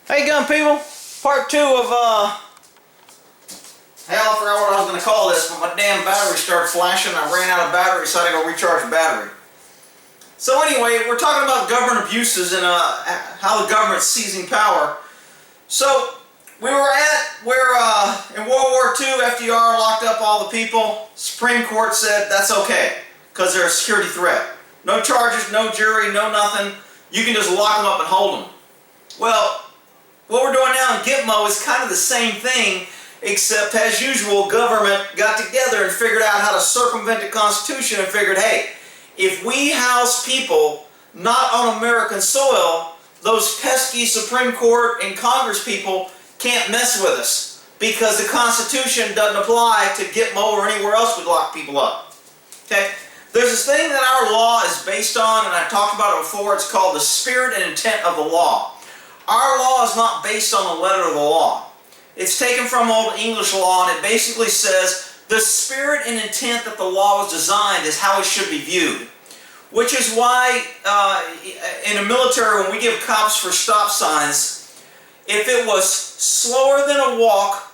Hey gun people, part 2 of hell, I forgot what I was going to call this, but my damn battery started flashing. I ran out of battery, so I had to go recharge the battery. So anyway, we're talking about government abuses and how the government's seizing power. So we were at where in World War II, FDR locked up all the people. Supreme Court said that's okay because they're a security threat. No charges, no jury, no nothing. You can just lock them up and hold them. Well, what we're doing now in Gitmo is kind of the same thing, except as usual, government got together and figured out how to circumvent the Constitution and figured, hey, if we house people not on American soil, those pesky Supreme Court and Congress people can't mess with us because the Constitution doesn't apply to Gitmo or anywhere else we lock people up. Okay? There's this thing that our law is based on, and I've talked about it before. It's called the spirit and intent of the law. Our law is not based on the letter of the law. It's taken from Old English law, and it basically says the spirit and intent that the law was designed is how it should be viewed. Which is why in the military, when we give cops for stop signs, if it was slower than a walk,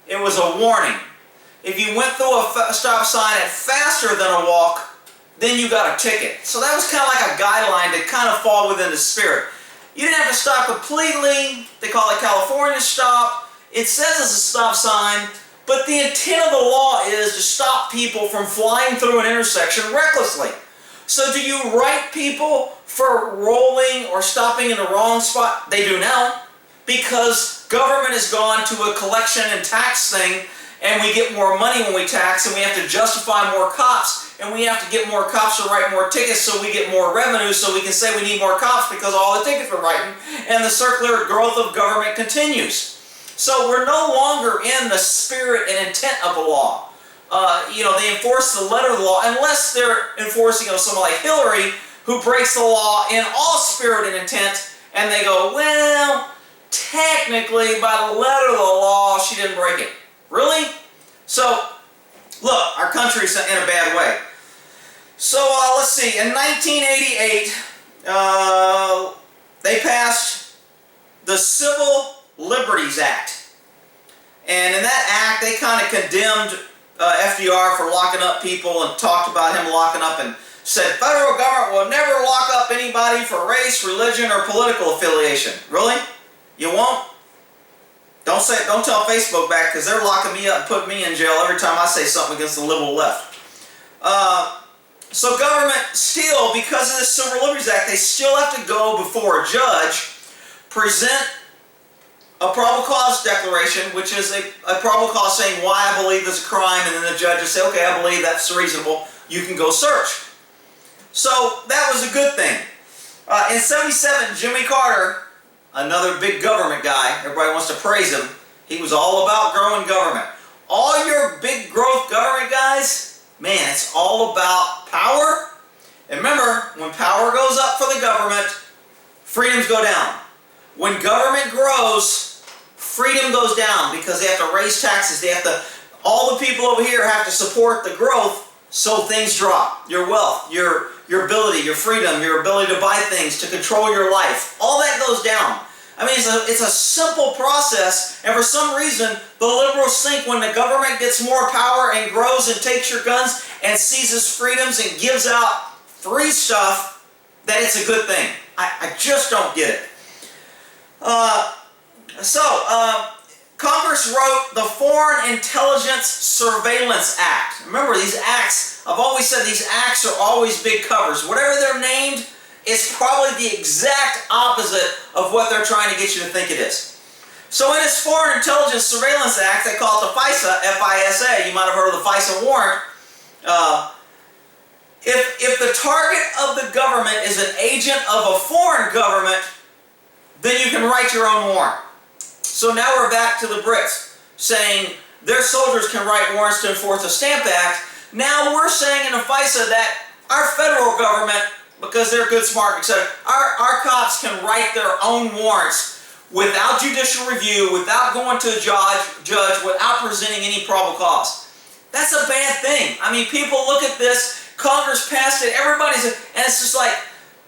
it was a warning. If you went through a stop sign at faster than a walk, then you got a ticket. So that was kind of like a guideline to kind of fall within the spirit. You didn't have to stop completely. They call it California stop. It says it's a stop sign, but the intent of the law is to stop people from flying through an intersection recklessly. So do you write people for rolling or stopping in the wrong spot? They do now, because government has gone to a collection and tax thing, and we get more money when we tax, and we have to justify more cops, and we have to get more cops to write more tickets so we get more revenue, so we can say we need more cops because all the tickets we're writing, and the circular growth of government continues. So we're no longer in the spirit and intent of the law. They enforce the letter of the law, unless they're enforcing someone like Hillary, who breaks the law in all spirit and intent, and they go, well, technically, by the letter of the law, she didn't break it. Really? So, look, our country's in a bad way. So, let's see, in 1988, they passed the Civil Liberties Act. And in that act, they kind of condemned FDR for locking up people and talked about him locking up and said, federal government will never lock up anybody for race, religion, or political affiliation. Really? You won't? Don't tell Facebook back, because they're locking me up and putting me in jail every time I say something against the liberal left. So government still, because of this Civil Liberties Act, they still have to go before a judge, present a probable cause declaration, which is a probable cause saying why I believe there's a crime, and then the judge will say, okay, I believe that's reasonable, you can go search. So that was a good thing. In '77, Jimmy Carter, another big government guy, everybody wants to praise him, he was all about growing government. All your big growth government guys, man, it's all about power. And remember, when power goes up for the government, freedoms go down. When government grows, freedom goes down because they have to raise taxes. All the people over here have to support the growth, so things drop. Your wealth, your ability, your freedom, your ability to buy things, to control your life, all that goes down. I mean, it's a simple process, and for some reason, the liberals think when the government gets more power and grows and takes your guns and seizes freedoms and gives out free stuff, that it's a good thing. I just don't get it. Congress wrote the Foreign Intelligence Surveillance Act. Remember, these acts, I've always said these acts are always big covers. Whatever they're named, it's probably the exact opposite of what they're trying to get you to think it is. So in this Foreign Intelligence Surveillance Act, they call it the FISA, F-I-S-A. You might have heard of the FISA warrant. If the target of the government is an agent of a foreign government, then you can write your own warrant. So now we're back to the Brits, saying their soldiers can write warrants to enforce the Stamp Act. Now we're saying in the FISA that our federal government, because they're good, smart, etc., our cops can write their own warrants without judicial review, without going to a judge, without presenting any probable cause. That's a bad thing. I mean, people look at this, Congress passed it, and it's just like,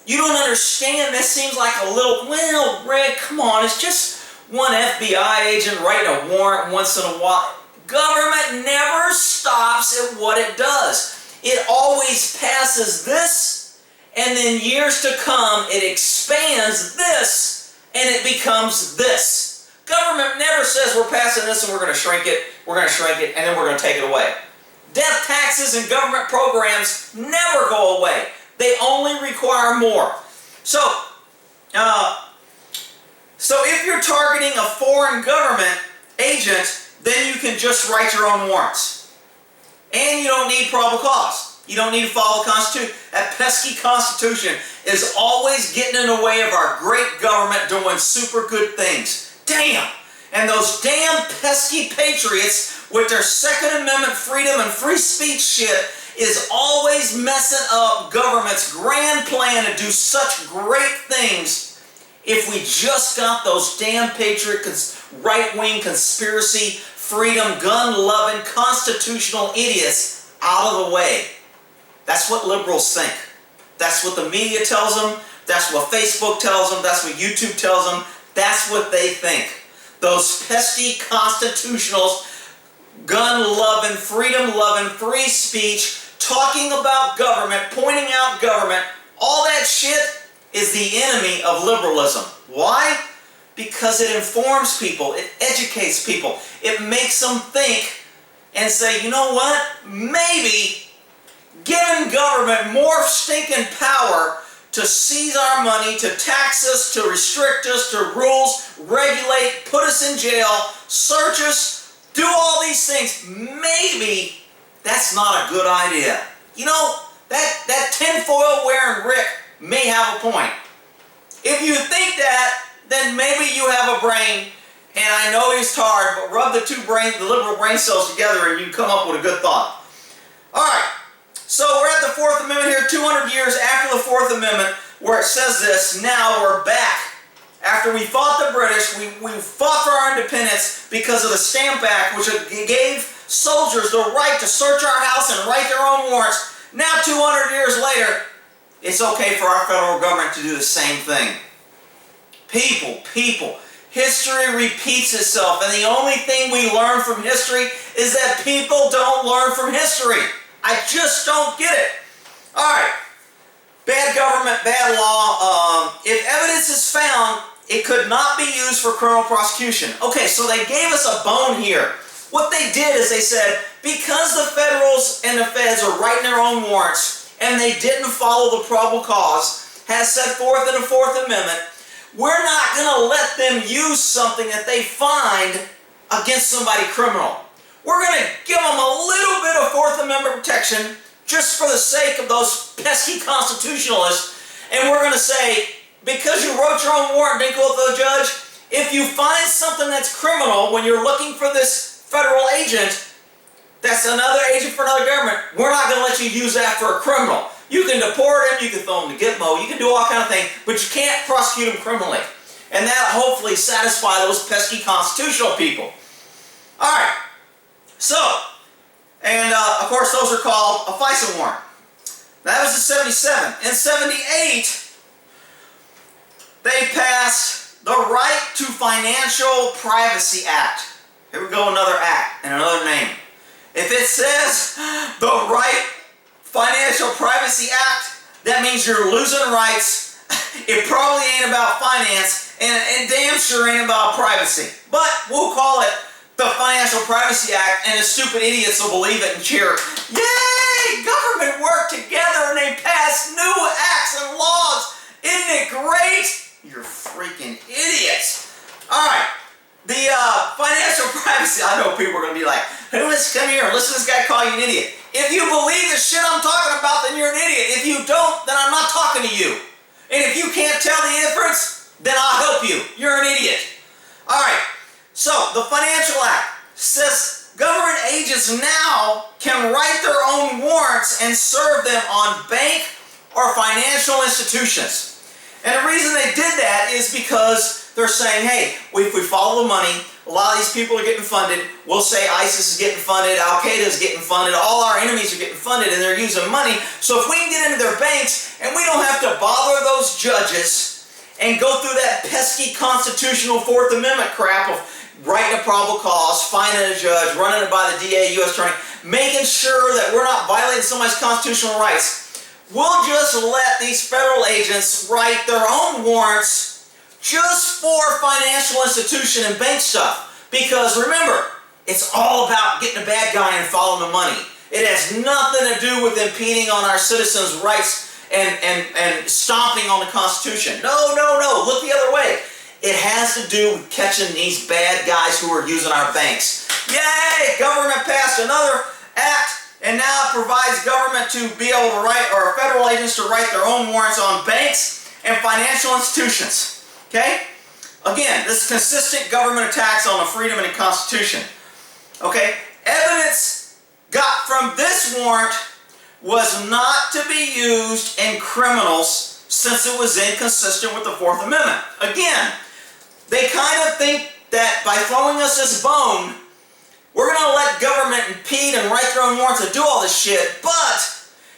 You don't understand. This seems like a little, well, Rick, come on, it's just one FBI agent writing a warrant once in a while. Government never stops at what it does. It always passes this, and then years to come, it expands this, and it becomes this. Government never says we're passing this and we're going to shrink it, and then we're going to take it away. Death taxes and government programs never go away. They only require more. So if you're targeting a foreign government agent, then you can just write your own warrants. And you don't need probable cause. You don't need to follow the Constitution. That pesky Constitution is always getting in the way of our great government doing super good things. Damn! And those damn pesky patriots with their Second Amendment freedom and free speech shit is always messing up government's grand plan to do such great things. If we just got those damn patriot, right-wing conspiracy, freedom, gun-loving, constitutional idiots out of the way. That's what liberals think. That's what the media tells them. That's what Facebook tells them. That's what YouTube tells them. That's what they think. Those pesky constitutionals, gun-loving, freedom-loving, free speech, talking about government, pointing out government, all that shit is the enemy of liberalism. Why? Because it informs people, it educates people, it makes them think and say, you know what, maybe giving government more stinking power to seize our money, to tax us, to restrict us, to rules, regulate, put us in jail, search us, do all these things, maybe that's not a good idea. You know, that tinfoil wearing Rick may have a point. If you think that, then maybe you have a brain, and I know he's tired, but rub the liberal brain cells together and you come up with a good thought. Alright, so we're at the Fourth Amendment here, 200 years after the Fourth Amendment, where it says this, now we're back. After we fought the British, we fought for our independence because of the Stamp Act, which gave soldiers the right to search our house and write their own warrants. Now 200 years later, it's okay for our federal government to do the same thing. People, history repeats itself, and the only thing we learn from history is that people don't learn from history. I just don't get it. Alright, bad government, bad law. If evidence is found, it could not be used for criminal prosecution. Okay, so they gave us a bone here. What they did is they said, because the federals and the feds are writing their own warrants, and they didn't follow the probable cause, as set forth in the Fourth Amendment, we're not going to let them use something that they find against somebody criminal. We're going to give them a little bit of Fourth Amendment protection just for the sake of those pesky constitutionalists, and we're going to say, because you wrote your own warrant, didn't go to the judge, if you find something that's criminal when you're looking for this federal agent, that's another agent for another government, we're not going to let you use that for a criminal. You can deport him, you can throw him to Gitmo, you can do all kind of things, but you can't prosecute him criminally. And that'll hopefully satisfy those pesky constitutional people. Alright, so, and of course those are called a FISA warrant. That was in 77. In 78, they passed the Right to Financial Privacy Act. Here we go, another act and another name. If it says the Right Financial Privacy Act, that means you're losing rights. It probably ain't about finance, and damn sure ain't about privacy. But we'll call it the Financial Privacy Act, and the stupid idiots will believe it and cheer. Yay! Government worked together and they passed new acts and laws. Isn't it great? You're freaking idiots. Alright, the financial privacy, I know people are going to be like, who is, come here and listen to this guy call you an idiot. If you believe the shit I'm talking about, then you're an idiot. If you don't, then I'm not talking to you. And if you can't tell the difference, then I'll help you. You're an idiot. Alright, so the Financial Act says government agents now can write their own warrants and serve them on bank or financial institutions. And the reason they did that is because They're saying, hey, if we follow the money, a lot of these people are getting funded. We'll say ISIS is getting funded, Al-Qaeda is getting funded, all our enemies are getting funded, and they're using money. So if we can get into their banks and we don't have to bother those judges and go through that pesky constitutional Fourth Amendment crap of writing a probable cause, finding a judge, running it by the DA, U.S. Attorney, making sure that we're not violating somebody's constitutional rights, we'll just let these federal agents write their own warrants just for financial institution and bank stuff. Because remember, it's all about getting the bad guy and following the money. It has nothing to do with impeding on our citizens' rights and stomping on the Constitution. No, no, no. Look the other way. It has to do with catching these bad guys who are using our banks. Yay! Government passed another act, and now it provides government to be able to write, or federal agents to write their own warrants on banks and financial institutions. Okay? Again, this is consistent government attacks on the freedom and the Constitution. Okay? Evidence got from this warrant was not to be used in criminals since it was inconsistent with the Fourth Amendment. Again, they kind of think that by throwing us this bone, we're going to let government impede and write their own warrants and do all this shit, but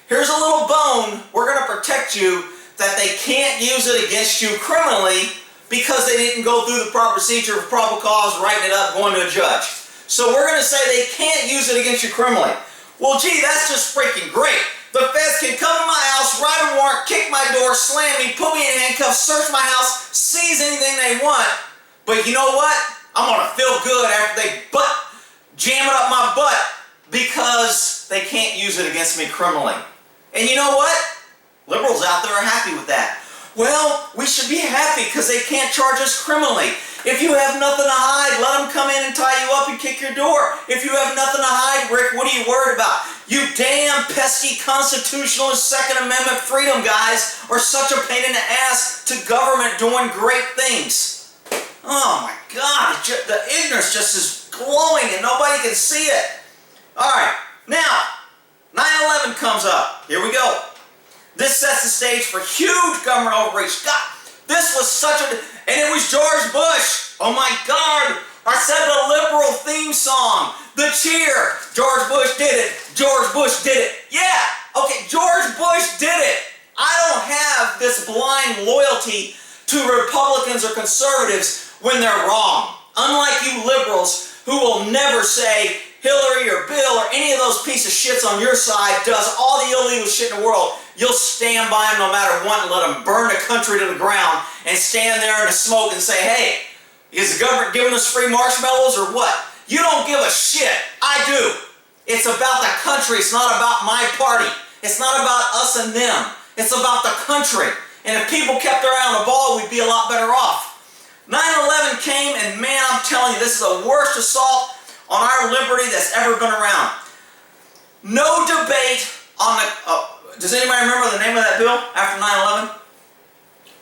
here's a little bone, we're going to protect you, that they can't use it against you criminally because they didn't go through the proper procedure of probable cause, writing it up, going to a judge. So we're going to say they can't use it against you criminally. Well, gee, that's just freaking great. The feds can come to my house, write a warrant, kick my door, slam me, put me in handcuffs, search my house, seize anything they want. But you know what? I'm going to feel good after they jam it up my butt because they can't use it against me criminally. And you know what? Liberals out there are happy with that. Well, we should be happy because they can't charge us criminally. If you have nothing to hide, let them come in and tie you up and kick your door. If you have nothing to hide, Rick, what are you worried about? You damn pesky constitutional and Second Amendment freedom guys are such a pain in the ass to government doing great things. Oh my God, the ignorance just is glowing and nobody can see it. All right, now, 9/11 comes up. Here we go. This sets the stage for huge government overreach. God, this was such a... And it was George Bush. Oh my God. I said the liberal theme song. The cheer. George Bush did it. George Bush did it. Yeah. Okay, George Bush did it. I don't have this blind loyalty to Republicans or conservatives when they're wrong. Unlike you liberals who will never say Hillary or Bill or any of those piece of shits on your side does all the illegal shit in the world. You'll stand by them no matter what and let them burn the country to the ground and stand there in the smoke and say, hey, is the government giving us free marshmallows or what? You don't give a shit. I do. It's about the country. It's not about my party. It's not about us and them. It's about the country. And if people kept their eye on the ball, we'd be a lot better off. 9/11 came, and man, I'm telling you, this is the worst assault on our liberty that's ever been around. No debate on the... does anybody remember the name of that bill after 9/11?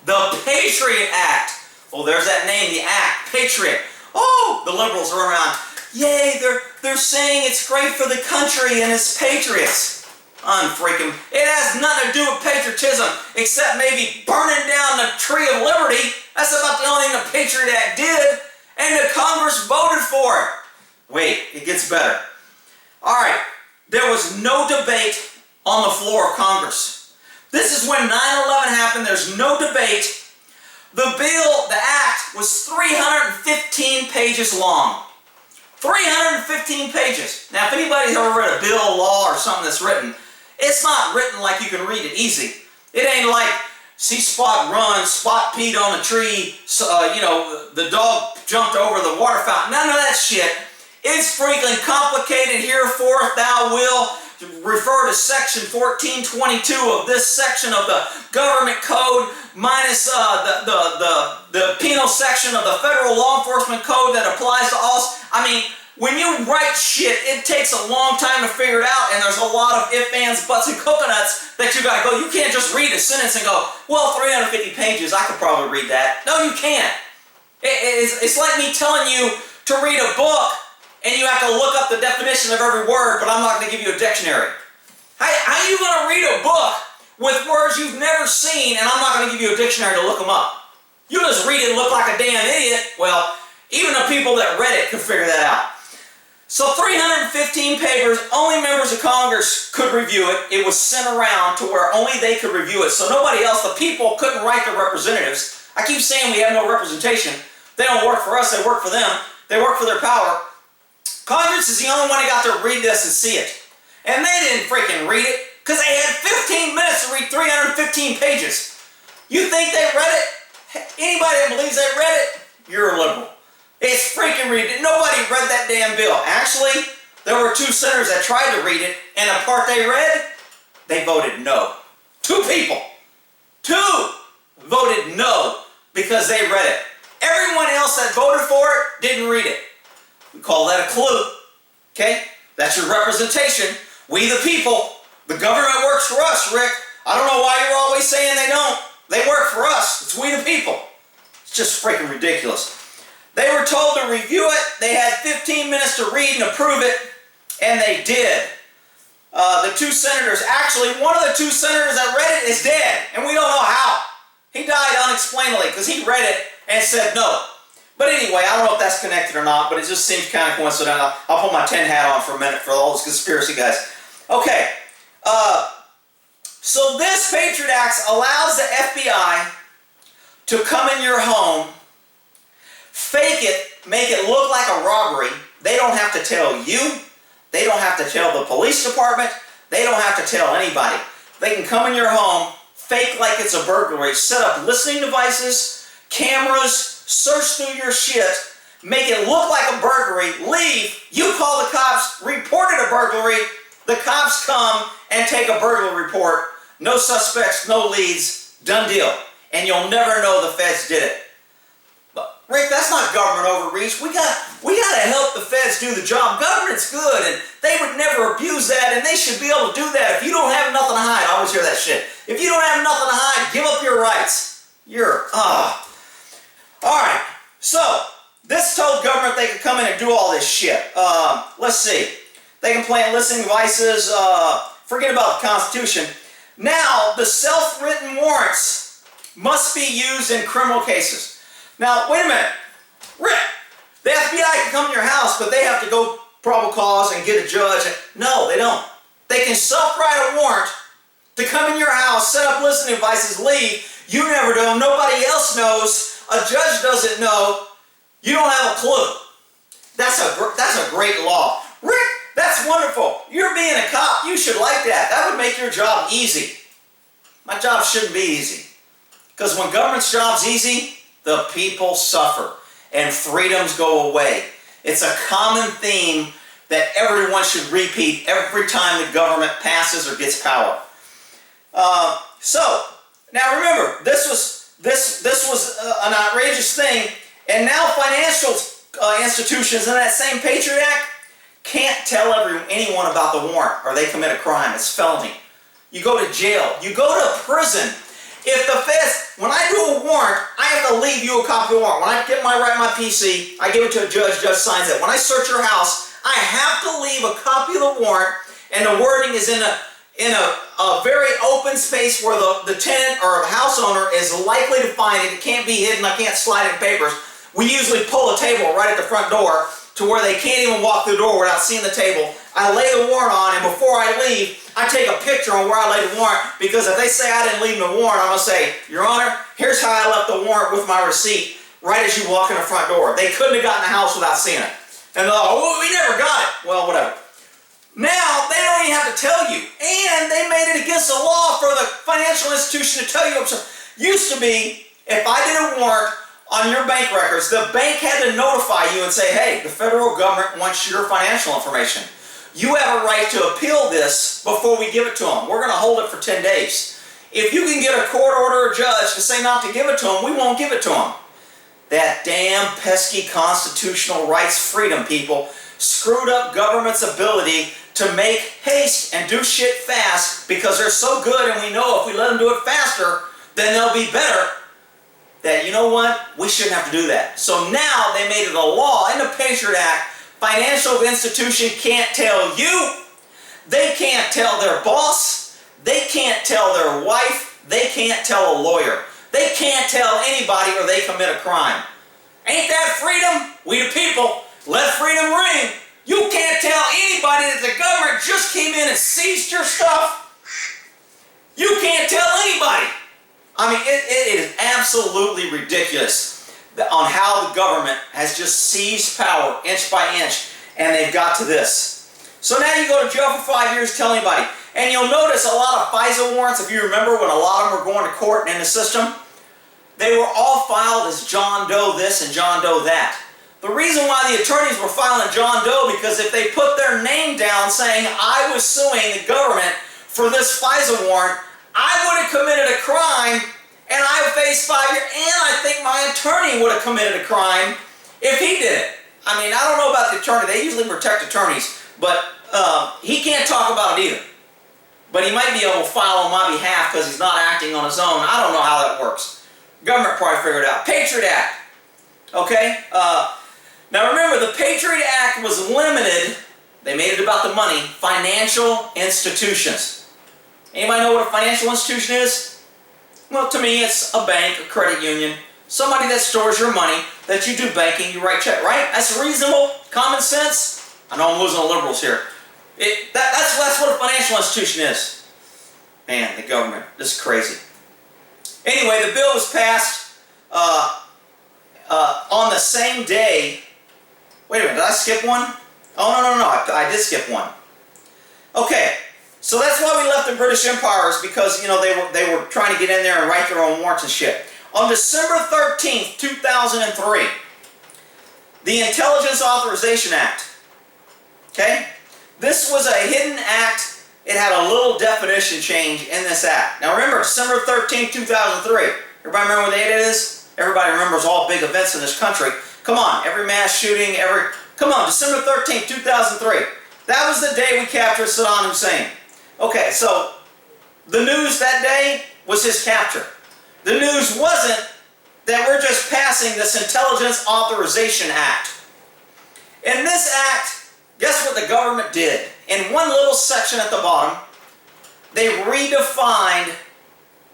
The Patriot Act. Oh, there's that name, the Act, Patriot. Oh, the liberals are around. Yay, they're saying it's great for the country and its patriots. Unfreaking. It has nothing to do with patriotism except maybe burning down the tree of liberty. That's about the only thing the Patriot Act did. And the Congress voted for it. Wait, it gets better. All right, there was no debate on the floor of Congress. This is when 9/11 happened. There's no debate. The bill, the act, was 315 pages long. 315 pages. Now, if anybody's ever read a bill, a law, or something that's written, it's not written like you can read it easy. It ain't like, see Spot run, Spot peed on a tree, the dog jumped over the water fountain. None of that shit. It's freaking complicated. Hereforth thou will refer to section 1422 of this section of the government code minus the penal section of the federal law enforcement code that applies to us. I mean, when you write shit, it takes a long time to figure it out, and there's a lot of ifs, ands, buts, and coconuts that you gotta go. You can't just read a sentence and go, well, 350 pages, I could probably read that. No, you can't. It's like me telling you to read a book and you have to look up the definition of every word, but I'm not going to give you a dictionary. How are you going to read a book with words you've never seen, and I'm not going to give you a dictionary to look them up? You just read it and look like a damn idiot. Well, even the people that read it could figure that out. So 315 papers, only members of Congress could review it. It was sent around to where only they could review it. So nobody else, the people, couldn't write their representatives. I keep saying we have no representation. They don't work for us, they work for them. They work for their power. Congress is the only one that got to read this and see it. And they didn't freaking read it because they had 15 minutes to read 315 pages. You think they read it? Anybody that believes they read it, you're a liberal. It's freaking ridiculous. Nobody read that damn bill. Actually, there were 2 senators that tried to read it, and the part they read, they voted no. 2 people. 2 voted no because they read it. Everyone else that voted for it didn't read it. We call that a clue. Okay? That's your representation. We the people. The government works for us, Rick. I don't know why you're always saying they don't. They work for us. It's we the people. It's just freaking ridiculous. They were told to review it. They had 15 minutes to read and approve it, and they did. The 2 senators, actually, one of the 2 senators that read it is dead, and we don't know how. He died unexplainably because he read it and said no. But anyway, I don't know if that's connected or not, but it just seems kind of coincidental. I'll put my tin hat on for a minute for all those conspiracy guys. Okay, so this Patriot Act allows the FBI to come in your home, fake it, make it look like a robbery. They don't have to tell you. They don't have to tell the police department. They don't have to tell anybody. They can come in your home, fake like it's a burglary, set up listening devices, cameras, search through your shit, make it look like a burglary, leave, you call the cops, reported a burglary, the cops come and take a burglary report, no suspects, no leads, done deal. And you'll never know the feds did it. But Rick, that's not government overreach. We gotta help the feds do the job. Government's good, and they would never abuse that, and they should be able to do that. If you don't have nothing to hide, I always hear that shit. If you don't have nothing to hide, give up your rights. Alright, so this told government they could come in and do all this shit. Let's see. They can plant listening devices, forget about the Constitution. Now, the self-written warrants must be used in criminal cases. Now, wait a minute. Rick, the FBI can come to your house, but they have to go probable cause and get a judge. No, they don't. They can self-write a warrant to come in your house, set up listening devices, leave. You never know. Nobody else knows. A judge doesn't know. You don't have a clue. That's a great law. Rick, that's wonderful. You're being a cop. You should like that. That would make your job easy. My job shouldn't be easy. Because when government's job's easy, the people suffer and freedoms go away. It's a common theme that everyone should repeat every time the government passes or gets power. So, now remember, this was an outrageous thing, and now financial institutions in that same Patriot Act can't tell anyone about the warrant or they commit a crime. It's felony. You go to jail. You go to prison. If the feds, when I do a warrant, I have to leave you a copy of the warrant. When I write my PC, I give it to a judge, judge signs it. When I search your house, I have to leave a copy of the warrant, and the wording is in a very open space where the tenant or the house owner is likely to find it. It can't be hidden. I can't slide in papers. We usually pull a table right at the front door to where they can't even walk through the door without seeing the table. I lay the warrant on, and before I leave, I take a picture on where I laid the warrant, because if they say I didn't leave the warrant, I'm going to say, Your Honor, here's how I left the warrant with my receipt right as you walk in the front door. They couldn't have gotten the house without seeing it. And they're like, oh, we never got it. Well, whatever. Now, they don't even have to tell you. And they made it against the law for the financial institution to tell you. Used to be, if I did a warrant on your bank records, the bank had to notify you and say, hey, the federal government wants your financial information. You have a right to appeal this before we give it to them. We're going to hold it for 10 days. If you can get a court order or a judge to say not to give it to them, we won't give it to them. That damn pesky constitutional rights freedom people screwed up government's ability to make haste and do shit fast because they're so good, and we know if we let them do it faster, then they'll be better. That, you know what, we shouldn't have to do that. So now they made it a law in the Patriot Act. Financial institution can't tell you, they can't tell their boss, they can't tell their wife, they can't tell a lawyer. They can't tell anybody or they commit a crime. Ain't that freedom? We the people, let freedom ring. You can't tell anybody that the government just came in and seized your stuff. You can't tell anybody. I mean, it is absolutely ridiculous on how the government has just seized power inch by inch, and they've got to this. So now you go to jail for 5 years, tell anybody. And you'll notice a lot of FISA warrants, if you remember when a lot of them were going to court and in the system, they were all filed as John Doe this and John Doe that. The reason why the attorneys were filing John Doe, because if they put their name down saying, I was suing the government for this FISA warrant, I would have committed a crime and I would face 5 years, and I think my attorney would have committed a crime if he did it. I mean, I don't know about the attorney. They usually protect attorneys, but he can't talk about it either. But he might be able to file on my behalf because he's not acting on his own. I don't know how that works. Government probably figured it out. Patriot Act. Okay? Now remember, the Patriot Act was limited, they made it about the money, financial institutions. Anybody know what a financial institution is? Well, to me, it's a bank, a credit union, somebody that stores your money, that you do banking, you write check, right? That's reasonable, common sense. I know I'm losing the liberals here. That's what a financial institution is. Man, the government, this is crazy. Anyway, the bill was passed on the same day. Wait a minute, did I skip one? Oh, no, I did skip one. Okay, so that's why we left the British Empire, is because, you know, they were trying to get in there and write their own warrants and shit. On December 13th, 2003, the Intelligence Authorization Act, okay? This was a hidden act. It had a little definition change in this act. Now remember, December 13th, 2003. Everybody remember what date it is? Everybody remembers all big events in this country. Come on, every mass shooting, come on, December 13th, 2003. That was the day we captured Saddam Hussein. Okay, so the news that day was his capture. The news wasn't that we're just passing this Intelligence Authorization Act. In this act, guess what the government did? In one little section at the bottom, they redefined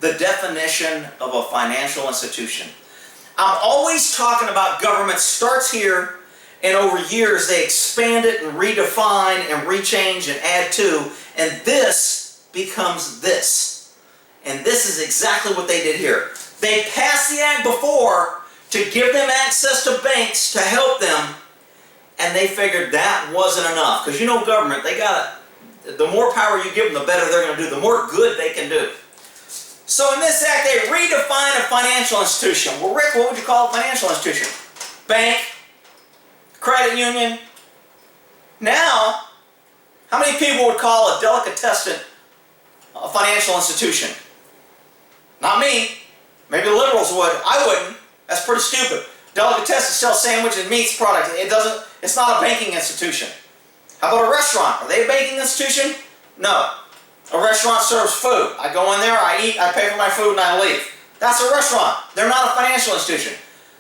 the definition of a financial institution. I'm always talking about government starts here, and over years they expand it and redefine and rechange and add to, and this becomes this. And this is exactly what they did here. They passed the act before to give them access to banks to help them, and they figured that wasn't enough. Because you know government, the more power you give them, the better they're going to do, the more good they can do. So in this act, they redefine a financial institution. Well, Rick, what would you call a financial institution? Bank, credit union. Now, how many people would call a delicatessen a financial institution? Not me. Maybe the liberals would. I wouldn't. That's pretty stupid. Delicatessen sells sandwiches, meats, products. It's not a banking institution. How about a restaurant? Are they a banking institution? No. A restaurant serves food. I go in there, I eat, I pay for my food, and I leave. That's a restaurant. They're not a financial institution.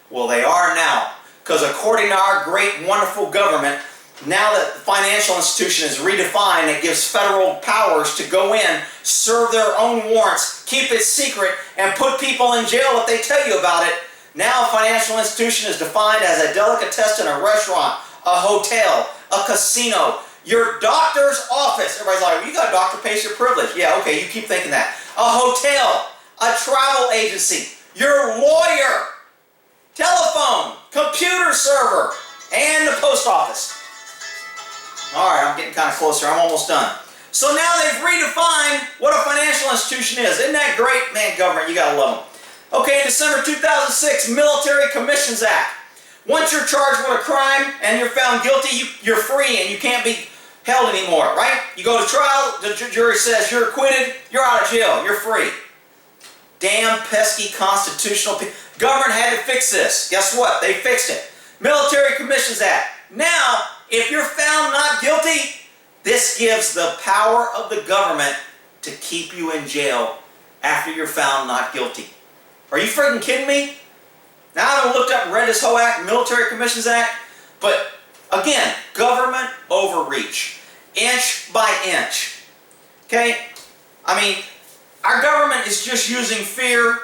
Well, they are now. Because according to our great, wonderful government, now that the financial institution is redefined, it gives federal powers to go in, serve their own warrants, keep it secret, and put people in jail if they tell you about it. Now a financial institution is defined as a delicatessen, a restaurant, a hotel, a casino, your doctor's office. Everybody's like, well, you got a doctor, pays your privilege. Yeah, okay, you keep thinking that. A hotel, a travel agency, your lawyer, telephone, computer server, and the post office. Alright, I'm getting kind of closer. I'm almost done. So now they've redefined what a financial institution is. Isn't that great? Man, government, you gotta love them. Okay, in December 2006, Military Commissions Act. Once you're charged with a crime and you're found guilty, you're free and you can't be held anymore, right? You go to trial, the jury says you're acquitted, you're out of jail, you're free. Damn pesky constitutional people. Government had to fix this. Guess what? They fixed it. Military Commissions Act. Now, if you're found not guilty, this gives the power of the government to keep you in jail after you're found not guilty. Are you freaking kidding me? Now, I haven't looked up and read this whole act, Military Commissions Act, but again, government overreach, inch by inch. Okay? I mean, our government is just using fear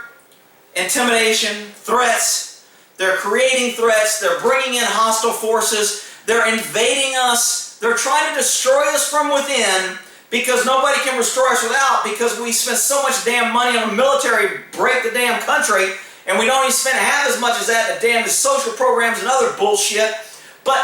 intimidation, threats. They're creating threats. They're bringing in hostile forces. They're invading us. They're trying to destroy us from within because nobody can restore us without, because we spend so much damn money on the military to break the damn country, and we don't even spend half as much as that in the damn social programs and other bullshit. But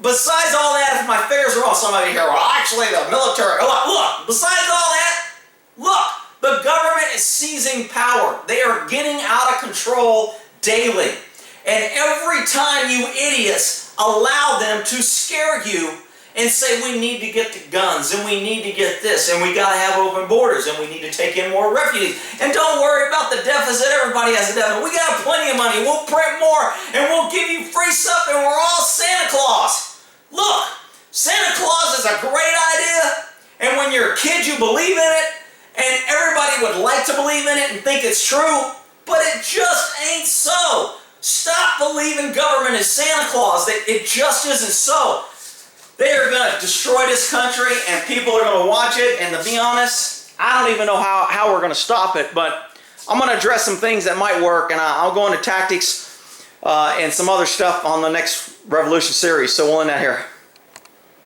besides all that, if my figures are wrong, somebody here, well, actually the military, look, besides all that, look, the government is seizing power. They are getting out of control daily. And every time you idiots allow them to scare you and say we need to get the guns and we need to get this and we got to have open borders and we need to take in more refugees. And don't worry about the deficit. Everybody has a deficit. We got plenty of money. We'll print more and we'll give you free stuff and we're all Santa Claus. Look, Santa Claus is a great idea, and when you're a kid you believe in it, and everybody would like to believe in it and think it's true, but it just ain't so. Stop believing government is Santa Claus. It just isn't so. They are going to destroy this country and people are going to watch it, and to be honest, I don't even know how we're going to stop it, but I'm going to address some things that might work, and I'll go into tactics and some other stuff on the next Revolution series, so we'll end that here.